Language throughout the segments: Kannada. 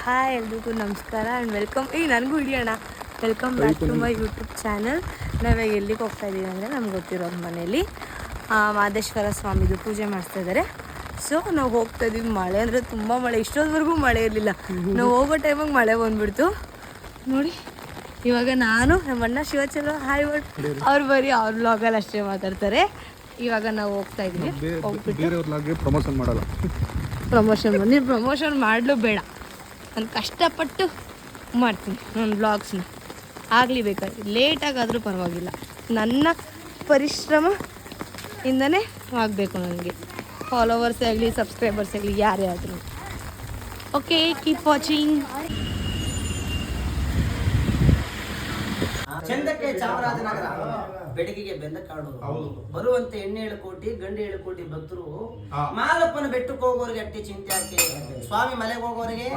ಹಾಯ್ ಎಲ್ರಿಗೂ ನಮಸ್ಕಾರ ಆ್ಯಂಡ್ ವೆಲ್ಕಮ್ ನನಗೂ ಹಿಡಿಯೋಣ welcome back to my YouTube channel. ನಾವಾಗ ಎಲ್ಲಿಗೆ ಹೋಗ್ತಾ ಇದ್ದೀವಿ ಅಂದರೆ ನಮ್ಗೆ ಗೊತ್ತಿರೋರ ಮನೇಲಿ ಮಾದೇಶ್ವರ ಸ್ವಾಮಿದು ಪೂಜೆ ಮಾಡಿಸ್ತಾ ಇದ್ದಾರೆ. ಸೊ ನಾವು ಹೋಗ್ತಾ ಇದ್ದೀವಿ. ಮಳೆ ಅಂದರೆ ತುಂಬ ಮಳೆ, ಇಷ್ಟೊಂದುವರೆಗೂ ಮಳೆ ಇರಲಿಲ್ಲ. ನಾವು ಹೋಗೋ ಟೈಮಾಗ ಮಳೆ ಬಂದುಬಿಡ್ತು ನೋಡಿ. ಇವಾಗ ನಾನು ನಮ್ಮ ಅಣ್ಣ ಶಿವಚಲ ಹಾಯ್ ವರ್ಡ್ ಅವ್ರು ಬರೀ ಅವ್ರ ಬ್ಲಾಗಲ್ಲಿ ಅಷ್ಟೇ ಮಾತಾಡ್ತಾರೆ. ಇವಾಗ ನಾವು ಹೋಗ್ತಾ ಇದ್ದೀವಿ. ಹೋಗ್ಬಿಟ್ಟು ಪ್ರಮೋಷನ್ ನೀನು ಪ್ರಮೋಷನ್ ಮಾಡಲು ಬೇಡ, ನಾನು ಕಷ್ಟಪಟ್ಟು ಮಾಡ್ತೀನಿ ನನ್ನ ಬ್ಲಾಗ್ಸ್ನ. ಆಗಲಿ ಬೇಕಾದ್ರೆ ಲೇಟಾಗಾದರೂ ಪರವಾಗಿಲ್ಲ, ನನ್ನ ಪರಿಶ್ರಮ ಇಂದನೇ ಆಗಬೇಕು. ನನಗೆ ಫಾಲೋವರ್ಸ್ ಆಗಲಿ ಸಬ್ಸ್ಕ್ರೈಬರ್ಸ್ ಆಗಲಿ ಯಾರೇ ಆದರೂ. Okay, keep watching. ಚಂದಕ್ಕೆ ಚಾಮರಾಜನಗರ ಬೆಡಗಿಗೆ ಬೆಂದಕಾಡು ಬರುವಂತೆ 7 ಕೋಟಿ ಗಂಡು 7 ಕೋಟಿ ಭಕ್ತರು. ಮಾಲಪ್ಪನ ಬೆಟ್ಟಕ್ಕೆ ಹೋಗೋರಿಗೆ ಅಟ್ಟಿ ಚಿಂತೆ ಹಾಕಿ, ಸ್ವಾಮಿ ಮಲೆಗೆ ಹೋಗೋರಿಗೆ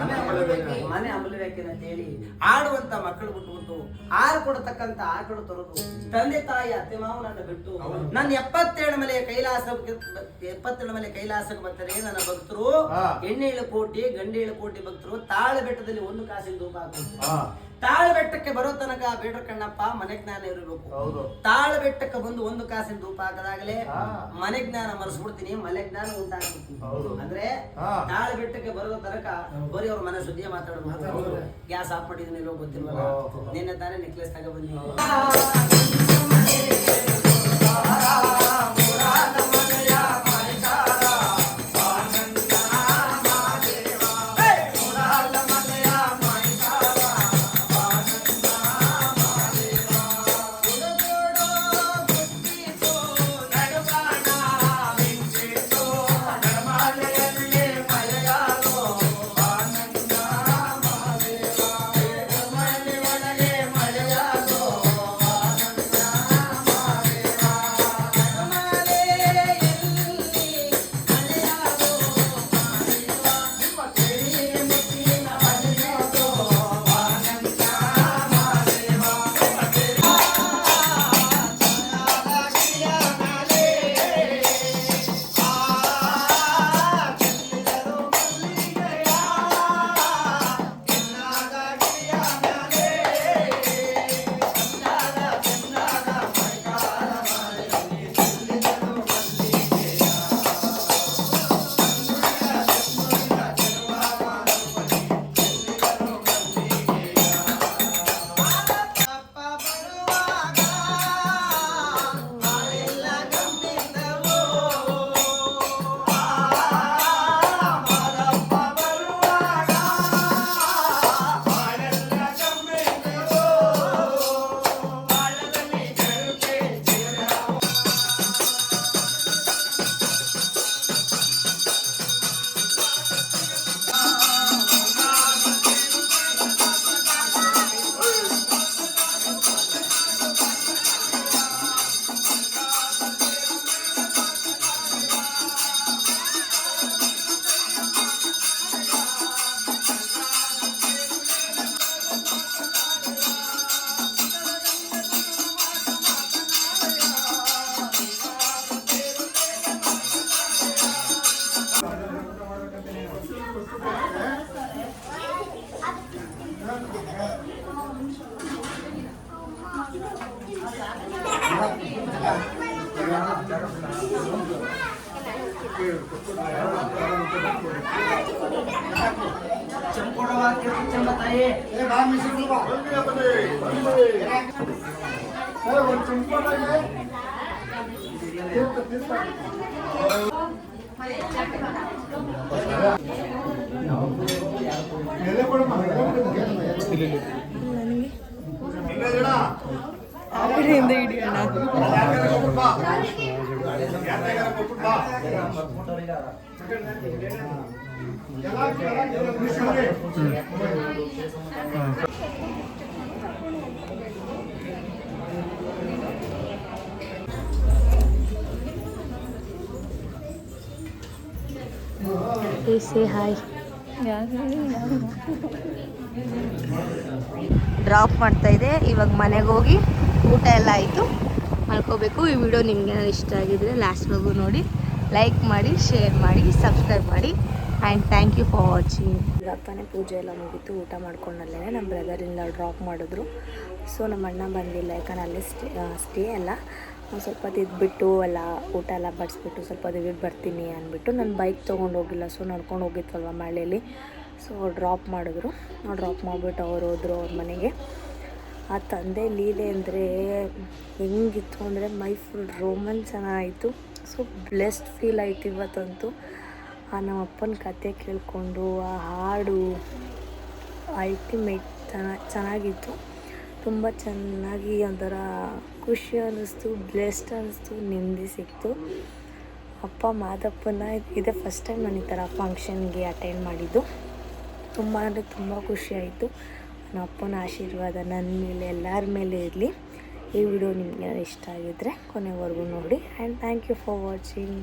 ಮನೆ ಅಮಲಬೇಕೇನ ಹೇಳಿ ಆಡುವಂತ ಮಕ್ಕಳು ಬಿಟ್ಟು ಹಾಲು ಕೊಡತಕ್ಕಂತ ಆಕಳು ತೊರೆದು ತಂದೆ ತಾಯಿ ಅತ್ತೆ ಮಾವನನ್ನ ಬಿಟ್ಟು ನನ್ನ 77 ಮಲೆ ಕೈಲಾಸಕ್ಕೆ ಬರ್ತಾರೆ ನನ್ನ ಭಕ್ತರು. 7 ಕೋಟಿ ಗಂಡು 7 ಕೋಟಿ ಭಕ್ತರು ತಾಳೆ ಬೆಟ್ಟದಲ್ಲಿ 1 ಕಾಸಿನ ಧೂಪ ಹಾಕುದು. ತಾಳ ಬೆಟ್ಟಕ್ಕೆ ಬರೋ ತನಕ ಬೇಡ್ರ ಕಣ್ಣಪ್ಪ ಮನೆ ಜ್ಞಾನ ಇರಬೇಕು. ತಾಳ ಬೆಟ್ಟಕ್ಕೆ ಬಂದು 1 ಕಾಸಿನ ಧೂಪ ಹಾಕದಾಗಲೇ ಮನೆ ಜ್ಞಾನ ಮರೆಸ್ಬಿಡ್ತೀನಿ, ಮನೆ ಜ್ಞಾನ ಉಂಟಾಗ್ಬಿಡ್ತೀನಿ. ಅಂದ್ರೆ ತಾಳ ಬೆಟ್ಟಕ್ಕೆ ಬರೋ ತನಕ ಬರೀ ಅವ್ರ ಮನೆ ಸುದ್ದಿಯ ಮಾತಾಡೋದು. ಗ್ಯಾಸ್ ಆಫ್ ಮಾಡಿದೀನಿ ಇಲ್ಲೋ ಗೊತ್ತಿಲ್ವಲ್ಲ, ನಿನ್ನೆ ತಾನೇ ನೆಕ್ಲೆಸ್ ತಗ ಬಂದಿ. ಕಡೆಯಿಂದ ಹಿಡಿಯೋಣ. Say hi. ಡ್ರಾಪ್ ಮಾಡ್ತಾ ಇದೆ. ಇವಾಗ ಮನೆಗೆ ಹೋಗಿ ಊಟ ಎಲ್ಲ ಆಯಿತು, ಮಾಡ್ಕೋಬೇಕು. ಈ ವಿಡಿಯೋ ನಿಮ್ಗೆ ಇಷ್ಟ ಆಗಿದ್ರೆ ಲಾಸ್ಟ್ವರೆಗೂ ನೋಡಿ, ಲೈಕ್ ಮಾಡಿ, ಶೇರ್ ಮಾಡಿ, ಸಬ್ಸ್ಕ್ರೈಬ್ ಮಾಡಿ. And thank you for watching. ಇವಾಗ ತಾನೇ ಪೂಜೆ ಎಲ್ಲ ಮುಗೀತು, ಊಟ ಮಾಡ್ಕೊಂಡಲ್ಲೇ ನಮ್ಮ ಬ್ರದರಿಂದ ಡ್ರಾಪ್ ಮಾಡಿದ್ರು. ಸೊ ನಮ್ಮ ಅಣ್ಣ ಬಂದಿಲ್ಲ, ಯಾಕಂದ್ರೆ ಅಲ್ಲೇ ಸ್ಟೇ ಅಲ್ಲ, ಒಂದು ಸ್ವಲ್ಪ ಇದ್ಬಿಟ್ಟು ಎಲ್ಲ ಊಟ ಎಲ್ಲ ಬಡಿಸ್ಬಿಟ್ಟು ಸ್ವಲ್ಪ ದಿವ್ಯಕ್ಕೆ ಬರ್ತೀನಿ ಅಂದ್ಬಿಟ್ಟು ನಾನು ಬೈಕ್ ತೊಗೊಂಡು ಹೋಗಿಲ್ಲ. ಸೊ ನಡ್ಕೊಂಡು ಹೋಗಿದ್ವಲ್ವ ಮಳೆಯಲ್ಲಿ, ಸೊ ಡ್ರಾಪ್ ಮಾಡಿದ್ರು. ಡ್ರಾಪ್ ಮಾಡಿಬಿಟ್ಟು ಅವ್ರು ಹೋದರು ಅವ್ರ ಮನೆಗೆ. ಆ ತಂದೆ ಲೀಲೆ ಅಂದರೆ ಹೆಂಗಿತ್ತು ಅಂದರೆ ಮೈ ಫುಲ್ ರೋಮಾಂಚನ ಆಯಿತು. ಸೊ ಬ್ಲೆಸ್ಡ್ ಫೀಲ್ ಆಯಿತು ಇವತ್ತಂತೂ. ನಮ್ಮ ಅಪ್ಪನ ಕತೆ ಕೇಳಿಕೊಂಡು ಆ ಹಾಡು ಅಲ್ಟಿಮೇಟ್ ಚೆನ್ನಾಗಿತ್ತು. ತುಂಬ ಚೆನ್ನಾಗಿ ಒಂಥರ ಖುಷಿ ಅನ್ನಿಸ್ತು, ಬ್ಲೆಸ್ಡ್ ಅನ್ನಿಸ್ತು, ನೆಮ್ಮದಿ ಸಿಕ್ತು. ಅಪ್ಪ ಮಾದಪ್ಪನ ಇದೇ ಫಸ್ಟ್ ಟೈಮ್ ನಾನು ಈ ಥರ ಫಂಕ್ಷನ್ಗೆ ಅಟೆಂಡ್ ಮಾಡಿದ್ದು. ತುಂಬ ಅಂದರೆ ತುಂಬ ಖುಷಿಯಾಯಿತು. ನಮ್ಮ ಅಪ್ಪನ ಆಶೀರ್ವಾದ ನನ್ನ ಮೇಲೆ ಎಲ್ಲರ ಮೇಲೆ ಇರಲಿ. ಈ ವಿಡಿಯೋ ನಿಮಗೆ ಇಷ್ಟ ಆಗಿದ್ದರೆ ಕೊನೆವರೆಗೂ ನೋಡಿ. And thank you for watching.